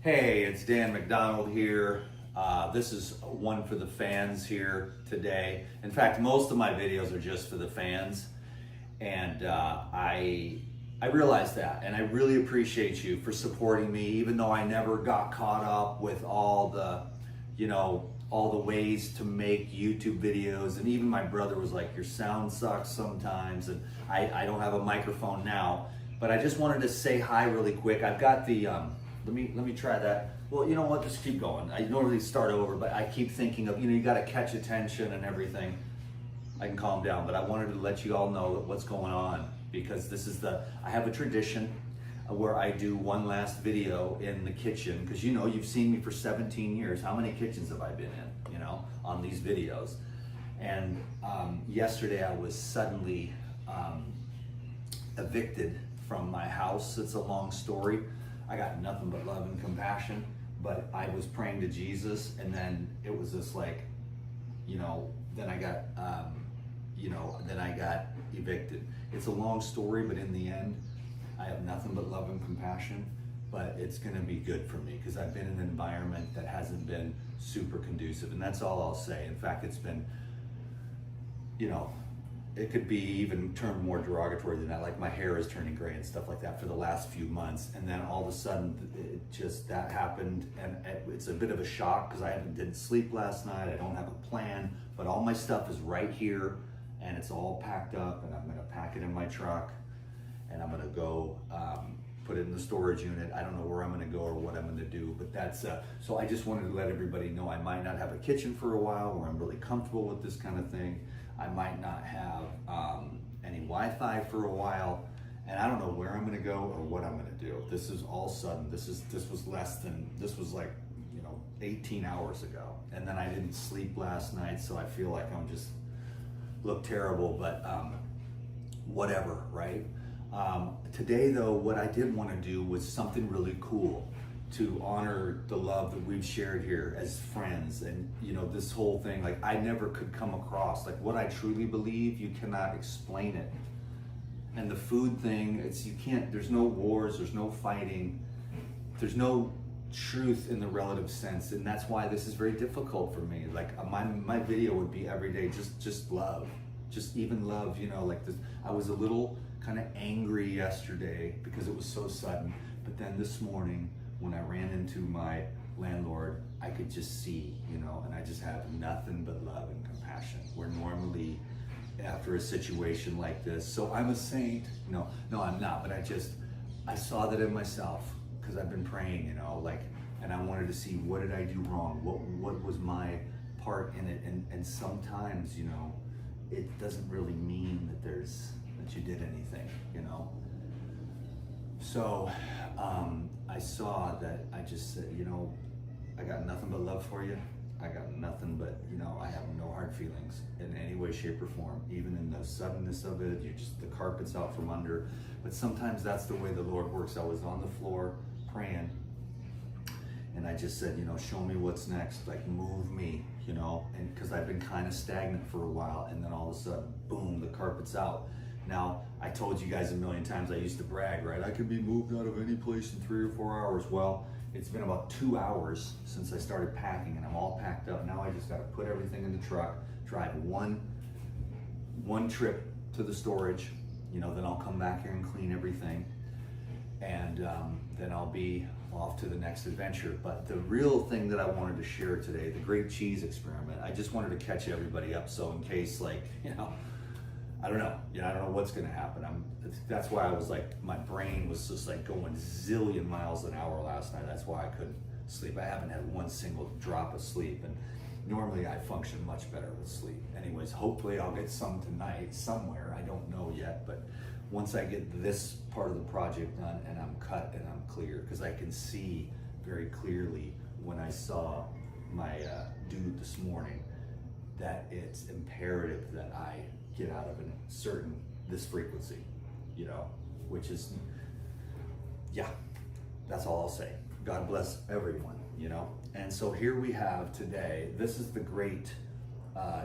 Hey, it's Dan McDonald here. This is one for the fans here today. In fact, most of my videos are just for the fans. And I realize that, and I really appreciate you for supporting me, even though I never got caught up with all the, all the ways to make YouTube videos. And even my brother was like, your sound sucks sometimes. And I don't have a microphone now, but I just wanted to say hi really quick. I've got the, let me try that. Well, you know what, just keep going. I normally start over, but I keep thinking of, you got to catch attention and everything. I can calm down, but I wanted to let you all know what's going on, because this is I have a tradition where I do one last video in the kitchen, because you've seen me for 17 years. How many kitchens have I been in, on these videos? And yesterday I was suddenly evicted from my house. It's a long story. I got nothing but love and compassion, but I was praying to Jesus, and then it was just like, then I got, then I got evicted. It's a long story, but in the end, I have nothing but love and compassion, but it's gonna be good for me, because I've been in an environment that hasn't been super conducive, and that's all I'll say. In fact, it's been, it could be even turned more derogatory than that. Like, my hair is turning gray and stuff like that for the last few months. And then all of a sudden that happened. And it's a bit of a shock, because I didn't sleep last night. I don't have a plan, but all my stuff is right here, and it's all packed up, and I'm gonna pack it in my truck, and I'm gonna go put it in the storage unit. I don't know where I'm gonna go or what I'm gonna do, but that's, so I just wanted to let everybody know I might not have a kitchen for a while, where I'm really comfortable with this kind of thing. I might not have any Wi-Fi for a while, and I don't know where I'm gonna go or what I'm gonna do. This is all sudden. This was like 18 hours ago, and then I didn't sleep last night, so I feel like I'm just look terrible, but whatever, right? Today though, what I did want to do was something really cool to honor the love that we've shared here as friends. And this whole thing, like, I never could come across, like, what I truly believe, you cannot explain it. And the food thing, there's no wars, there's no fighting, there's no truth in the relative sense. And that's why this is very difficult for me. Like, my video would be every day, just love, just even love, like this. I was a little kind of angry yesterday because it was so sudden, but then this morning, when I ran into my landlord, I could just see, and I just have nothing but love and compassion. Where normally, after a situation like this, so I'm a saint. No, I'm not, but I saw that in myself, because I've been praying, and I wanted to see, what did I do wrong? What was my part in it? And sometimes, it doesn't really mean that you did anything, So I saw that. I just said, I got nothing but love for you. I got nothing but, I have no hard feelings in any way, shape, or form. Even in the suddenness of it, the carpet's out from under. But sometimes that's the way the Lord works. I was on the floor praying, and I just said, show me what's next. Like, move me, and because I've been kind of stagnant for a while, and then all of a sudden, boom, the carpet's out. Now, I told you guys a million times, I used to brag, right? I could be moved out of any place in 3 or 4 hours. Well, it's been about 2 hours since I started packing, and I'm all packed up. Now I just got to put everything in the truck, drive one trip to the storage, then I'll come back here and clean everything, and then I'll be off to the next adventure. But the real thing that I wanted to share today, the great cheese experiment, I just wanted to catch everybody up. So in case, like, I don't know. I don't know what's going to happen. That's why I was like, my brain was just like going zillion miles an hour last night. That's why I couldn't sleep. I haven't had one single drop of sleep, and normally I function much better with sleep. Anyways, hopefully I'll get some tonight somewhere. I don't know yet, but once I get this part of the project done and I'm cut and I'm clear, because I can see very clearly when I saw my dude this morning that it's imperative that I get out of this frequency, which is, that's all I'll say. God bless everyone, And so here we have today, this is the great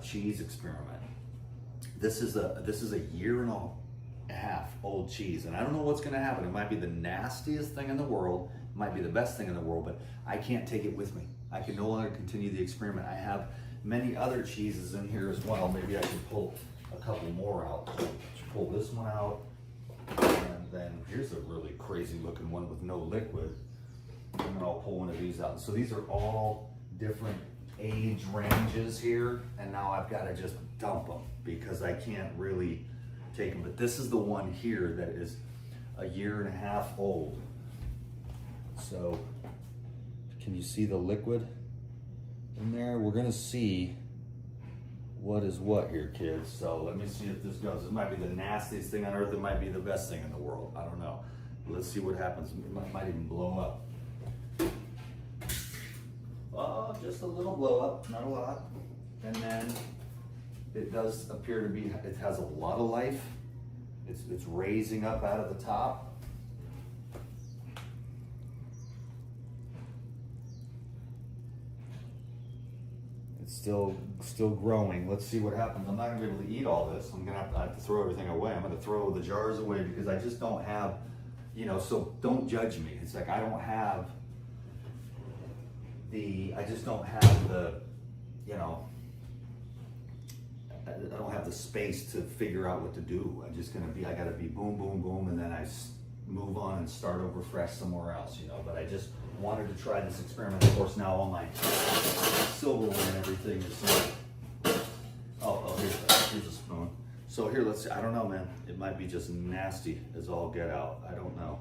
cheese experiment. This is a year and a half old cheese. And I don't know what's gonna happen. It might be the nastiest thing in the world, it might be the best thing in the world, but I can't take it with me. I can no longer continue the experiment. I have many other cheeses in here as well. Maybe I can pull a couple more out. Let's pull this one out. And then here's a really crazy looking one with no liquid. And then I'll pull one of these out. So these are all different age ranges here. And now I've got to just dump them because I can't really take them. But this is the one here that is a 1.5 years old. So can you see the liquid in there? We're gonna see what is what here, kids. So let me see if this goes. This might be the nastiest thing on earth. It might be the best thing in the world. I don't know. Let's see what happens. It might even blow up. Oh, just a little blow up, not a lot. And then it does appear to be, it has a lot of life. It's raising up out of the top. It's still growing. Let's see what happens. I'm not gonna be able to eat all this. I'm gonna have to throw everything away. I'm gonna throw the jars away because I just don't have, you know, so don't judge me. It's like I don't have I just don't have the, you know, I don't have the space to figure out what to do. I'm just gonna be, I gotta be boom, boom, boom, and then I move on and start over fresh somewhere else, you know. But I just wanted to try this experiment. Of course, now all my silverware and everything is, oh, here's a spoon. So here, let's see. I don't know, man. It might be just nasty as all get out. I don't know.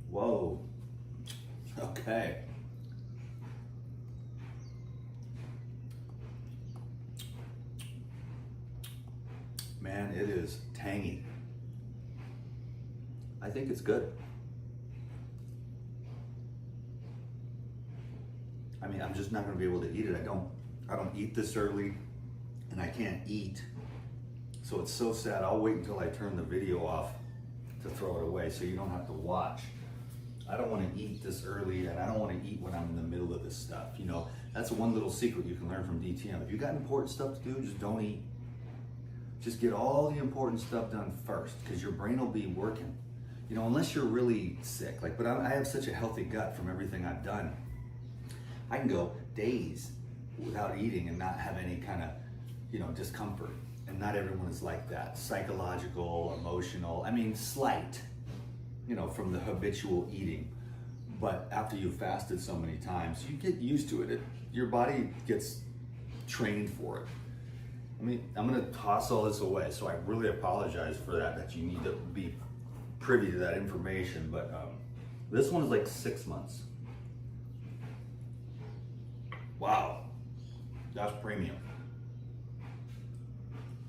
Whoa. Okay. Man, it is tangy. I think it's good. I mean, I'm just not gonna be able to eat it. I don't eat this early, and I can't eat. So it's so sad. I'll wait until I turn the video off to throw it away so you don't have to watch. I don't want to eat this early, and I don't want to eat when I'm in the middle of this stuff. You know, that's one little secret you can learn from DTM. If you got important stuff to do, just don't eat. Just get all the important stuff done first, because your brain will be working. You know, unless you're really sick. Like, but I have such a healthy gut from everything I've done. I can go days without eating and not have any kind of, you know, discomfort. And not everyone is like that. Psychological, emotional, I mean, slight, you know, from the habitual eating. But after you've fasted so many times, you get used to it. Your body gets trained for it. I mean, I'm gonna toss all this away, so I really apologize for that you need to be privy to that information, but this one is like 6 months. Wow, that's premium.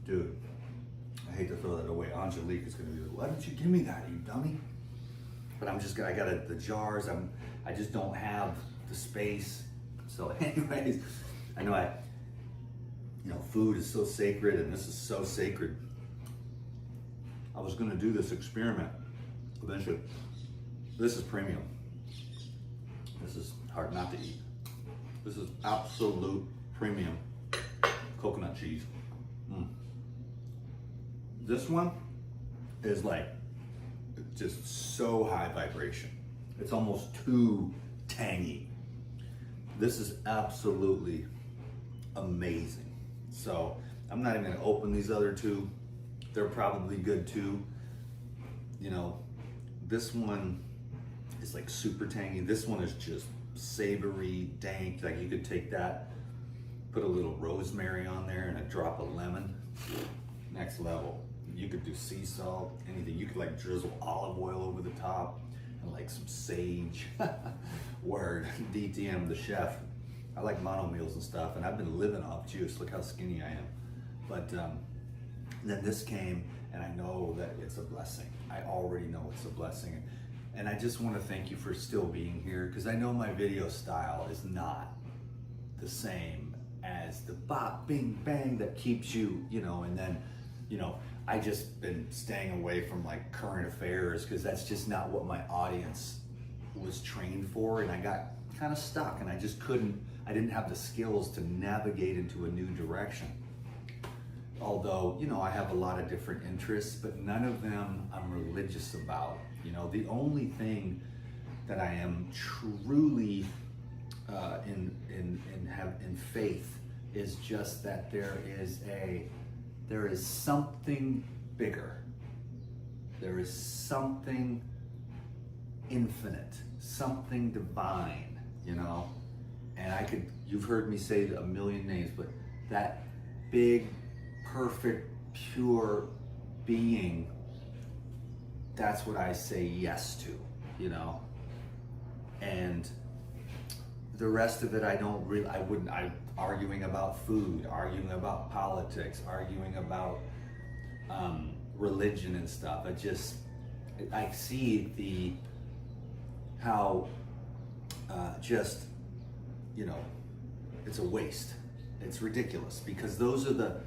Dude, I hate to throw that away. Angelique is gonna be like, why didn't you give me that, you dummy? But I got the jars, I just don't have the space. So anyways, I know you know, food is so sacred, and this is so sacred. I was gonna do this experiment eventually. This is premium. This is hard not to eat. This is absolute premium coconut cheese. This one is like just so high vibration. It's almost too tangy. This is absolutely amazing. So I'm not even gonna open these other two. They're probably good too. You know, this one is like super tangy. This one is just savory, dank. Like you could take that, put a little rosemary on there and a drop of lemon. Next level. You could do sea salt, anything. You could like drizzle olive oil over the top and like some sage. Word, DTM, the chef. I like mono meals and stuff, and I've been living off juice. Look how skinny I am. But then this came, and I know that it's a blessing. I already know it's a blessing. And I just want to thank you for still being here, because I know my video style is not the same as the bop, bing, bang that keeps you, you know, and then, you know, I just been staying away from like current affairs because that's just not what my audience was trained for, and I got kind of stuck, and I just couldn't I didn't have the skills to navigate into a new direction. Although, you know, I have a lot of different interests, but none of them I'm religious about. You know, the only thing that I am truly in faith is just that there is something bigger. There is something infinite, something divine, you know. And you've heard me say a million names, but that big, perfect, pure being, that's what I say yes to, you know. And the rest of it, I'm arguing about food, arguing about politics, arguing about religion and stuff. I see how you know, it's a waste. It's ridiculous, because those are the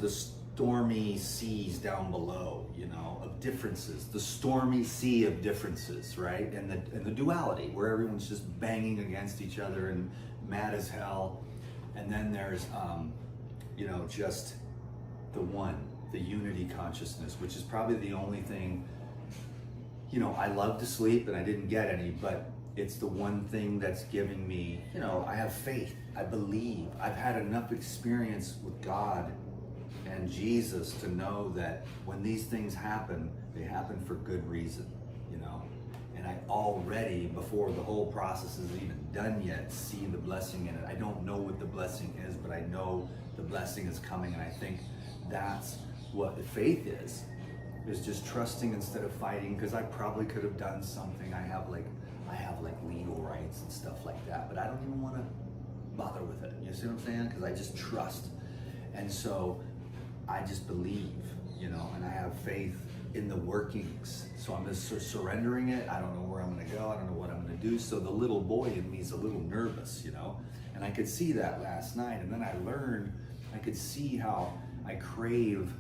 stormy seas down below, you know, of differences, the stormy sea of differences, right? And the duality, where everyone's just banging against each other and mad as hell. And then there's, you know, just the one, the unity consciousness, which is probably the only thing, you know, I love to sleep and I didn't get any, but it's the one thing that's giving me, you know, I have faith, I believe. I've had enough experience with God and Jesus to know that when these things happen, they happen for good reason, you know. And I already, before the whole process is even done yet, see the blessing in it. I don't know what the blessing is, but I know the blessing is coming, and I think that's what faith is just trusting instead of fighting, because I probably could have done something. I have like legal rights and stuff like that, but I don't even want to bother with it. You see what I'm saying? Because I just trust. And so I just believe, you know, and I have faith in the workings. So I'm just surrendering it. I don't know where I'm going to go. I don't know what I'm going to do. So the little boy in me is a little nervous, you know, and I could see that last night. And then I could see how I crave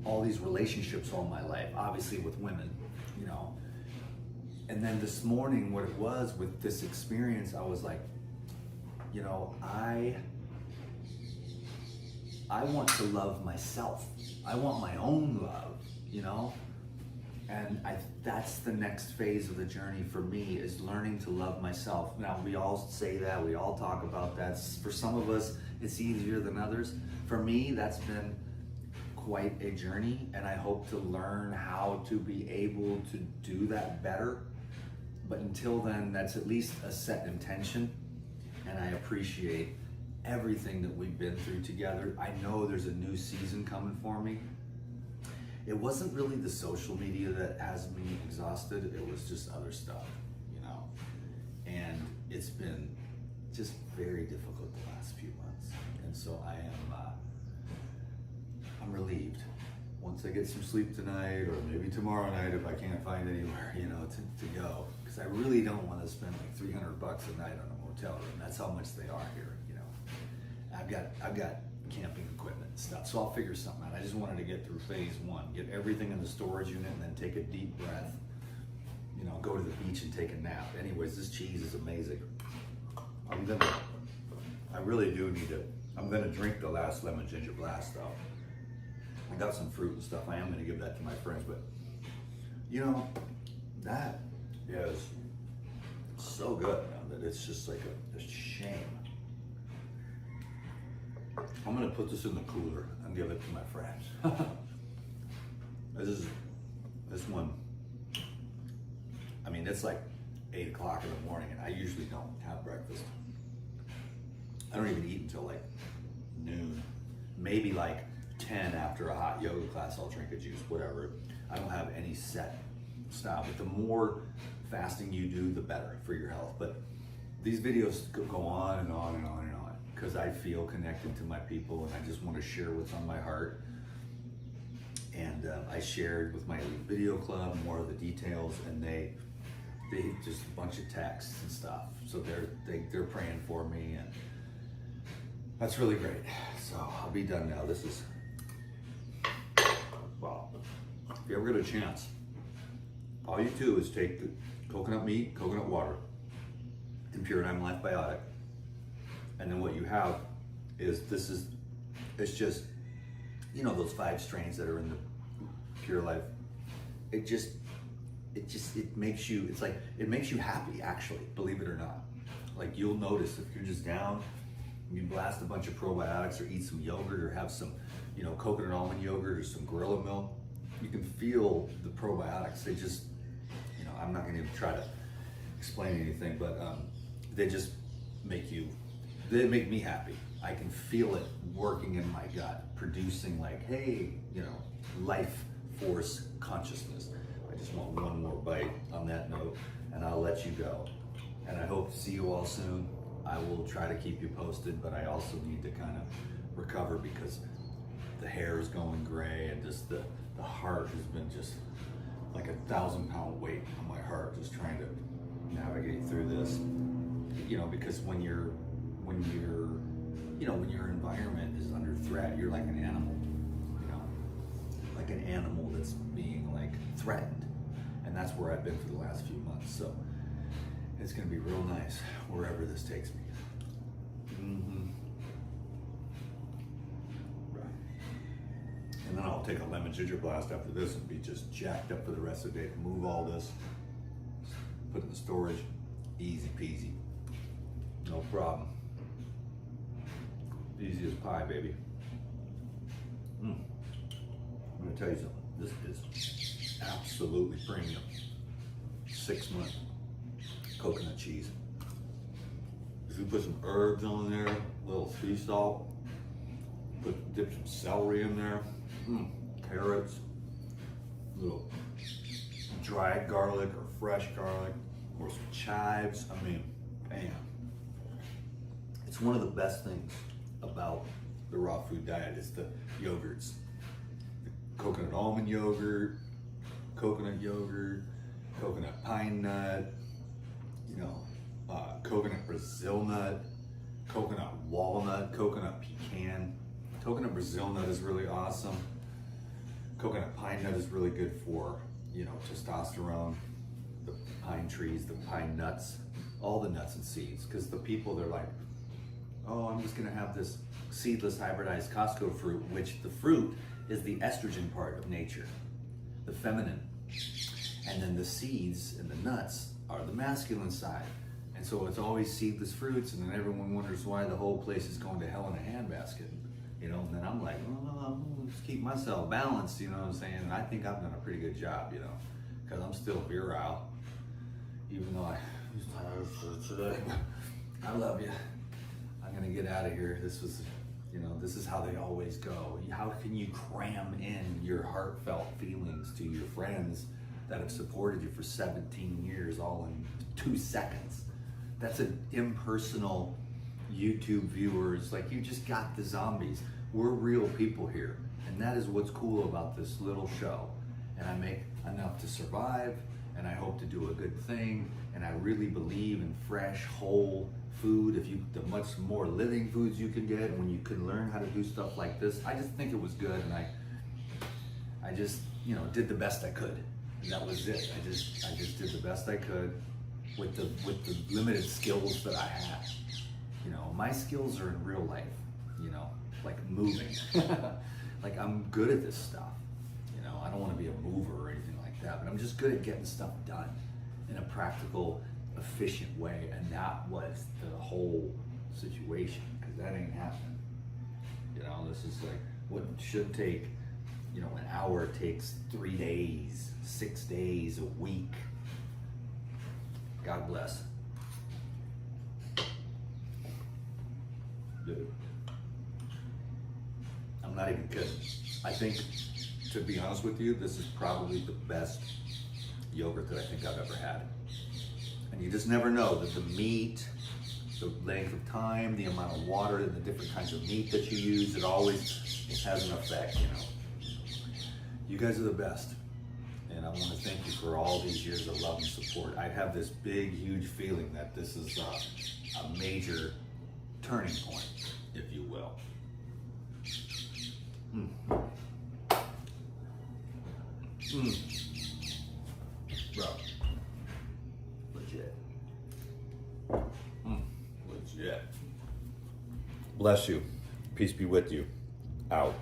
all these relationships all my life, obviously with women, you know. And then this morning, what it was with this experience, I was like, you know, I want to love myself. I want my own love, you know? And that's the next phase of the journey for me, is learning to love myself. Now, we all say that, we all talk about that. For some of us, it's easier than others. For me, that's been quite a journey, and I hope to learn how to be able to do that better. But until then, that's at least a set intention, and I appreciate everything that we've been through together. I know there's a new season coming for me. It wasn't really the social media that has me exhausted, it was just other stuff, you know. And it's been just very difficult the last few months. And so I'm relieved. Once I get some sleep tonight, or maybe tomorrow night if I can't find anywhere, you know, to go. Because I really don't want to spend like $300 a night on a motel room. That's how much they are here, you know. I've got camping equipment and stuff, so I'll figure something out. I just wanted to get through phase one, get everything in the storage unit, and then take a deep breath. You know, go to the beach and take a nap. Anyways, this cheese is amazing. I really do need to. I'm gonna drink the last lemon ginger blast though. I got some fruit and stuff. I am gonna give that to my friends, but you know, that is so good, man, that it's just like a shame. I'm gonna put this in the cooler and give it to my friends. This one, I mean, it's like 8 o'clock in the morning, and I usually don't have breakfast. I don't even eat until like noon, maybe like 10 after a hot yoga class. I'll drink a juice, whatever. I don't have any set style, but the more fasting you do, the better for your health. But these videos go on and on and on and on, because I feel connected to my people, and I just want to share what's on my heart. And I shared with my video club more of the details, and they just a bunch of texts and stuff. So they're praying for me, and that's really great. So I'll be done now. This is, wow. If you ever get a chance, all you do is take the coconut meat, coconut water, Pure and I'm Life Biotic. And then what you have is it's just, you know, those 5 strains that are in the Pure Life. It makes you, it's like, it makes you happy, actually, believe it or not. Like, you'll notice if you're just down, you blast a bunch of probiotics or eat some yogurt or have some, you know, coconut almond yogurt or some gorilla milk, you can feel the probiotics. They just, you know, I'm not gonna even try to explain anything, but they just they make me happy. I can feel it working in my gut, producing like, hey, you know, life force consciousness. I just want one more bite on that note, and I'll let you go. And I hope to see you all soon. I will try to keep you posted, but I also need to kind of recover because the hair is going gray and just the heart has been just like 1,000-pound weight on my heart, just trying to navigate through this. You know, because when your environment is under threat, you're like an animal, you know, like an animal that's being like threatened. And that's where I've been for the last few months. So it's gonna be real nice wherever this takes me. And then I'll take a lemon ginger blast after this and be just jacked up for the rest of the day to move all this, put it in the storage, easy peasy, no problem. Easy as pie, baby. I'm gonna tell you something. This is absolutely premium. 6-month coconut cheese. If you put some herbs on there, a little sea salt, dip some celery in there, carrots, little dried garlic or fresh garlic, or some chives. I mean, bam. It's one of the best things about the raw food diet is the yogurts. The coconut almond yogurt, coconut pine nut, you know, coconut Brazil nut, coconut walnut, coconut pecan. Coconut Brazil nut is really awesome. Coconut pine nut is really good for, you know, testosterone. The pine trees, the pine nuts, all the nuts and seeds. Because the people, they're like, oh, I'm just gonna have this seedless hybridized Costco fruit, which the fruit is the estrogen part of nature, the feminine. And then the seeds and the nuts are the masculine side. And so it's always seedless fruits, and then everyone wonders why the whole place is going to hell in a handbasket. You know, and then I'm like, well, I'm just keep myself balanced, you know what I'm saying? And I think I've done a pretty good job, you know, because I'm still virile, even though I was tired for today. I love you. I'm gonna get out of here. This was, you know, this is how they always go. How can you cram in your heartfelt feelings to your friends that have supported you for 17 years all in 2 seconds? That's an impersonal YouTube viewers. Like, you just got the zombies. We're real people here, and that is what's cool about this little show. And I make enough to survive, and I hope to do a good thing, and I really believe in fresh, whole food. The much more living foods you can get when you can learn how to do stuff like this. I just think it was good, and I just, you know, did the best I could, and that was it. I just did the best I could with the limited skills that I had. You know, my skills are in real life, you know, like moving. Like, I'm good at this stuff. You know, I don't want to be a mover or anything like that, but I'm just good at getting stuff done in a practical, efficient way. And that was the whole situation, because that ain't happening. You know, this is like what should take, you know, an hour takes 3 days, 6 days, a week. God bless. Dude, I'm not even kidding. I think, to be honest with you, this is probably the best yogurt that I think I've ever had. And you just never know that the meat, the length of time, the amount of water, and the different kinds of meat that you use, it always has an effect, you know. You guys are the best. And I want to thank you for all these years of love and support. I have this big, huge feeling that this is a major turning point, if you will. Bro, legit. bless you. Peace be with you. Out.